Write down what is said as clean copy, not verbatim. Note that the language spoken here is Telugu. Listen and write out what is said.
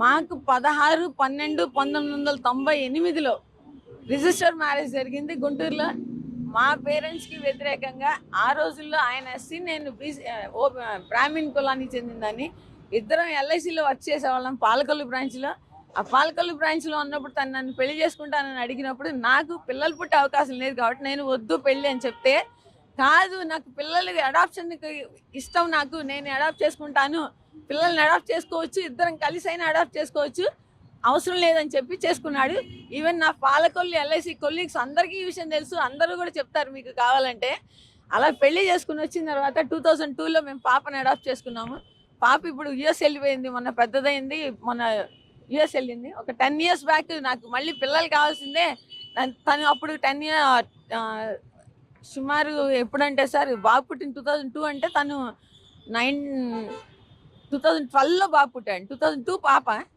మాకు 16/12/1998లో రిజిస్టర్ మ్యారేజ్ జరిగింది గుంటూరులో. మా పేరెంట్స్కి వ్యతిరేకంగా ఆ రోజుల్లో ఆయన ఎస్సీ, నేను బీసీ, బ్రాహ్మిన్ కులానికి చెందిందని. ఇద్దరం ఎల్ఐసిలో వర్క్ చేసేవాళ్ళం పాలకొల్లు బ్రాంచ్లో. ఆ పాలకొల్లు బ్రాంచ్లో ఉన్నప్పుడు తను నన్ను పెళ్లి చేసుకుంటానని అడిగినప్పుడు నాకు పిల్లలు పుట్టే అవకాశం లేదు కాబట్టి నేను వద్దు పెళ్ళి అని చెప్తే, కాదు నాకు పిల్లలు అడాప్షన్కి ఇష్టం, నేను అడాప్ట్ చేసుకుంటాను, పిల్లల్ని అడాప్ట్ చేసుకోవచ్చు, ఇద్దరం కలిసి అయినా అడాప్ట్ చేసుకోవచ్చు, అవసరం లేదని చెప్పి చేసుకున్నాడు. ఈవెన్ నా పాలకొల్లు ఎల్ఐసి కొలీగ్స్ అందరికీ ఈ విషయం తెలుసు, అందరూ కూడా చెప్తారు మీకు కావాలంటే. అలా పెళ్లి చేసుకుని వచ్చిన తర్వాత 2002లో మేము పాపని అడాప్ట్ చేసుకున్నాము. పాప ఇప్పుడు యుఎస్ వెళ్ళిపోయింది, మొన్న పెద్దదైంది, మొన్న యుఎస్ వెళ్ళింది. ఒక 10 years బ్యాక్ నాకు మళ్ళీ పిల్లలు కావాల్సిందే. తను అప్పుడు 10 years సుమారు ఎప్పుడంటే సార్ బాబు పుట్టిన 2002 అంటే తను 2012లో బాబు పుట్టాడు. 2002 పాప.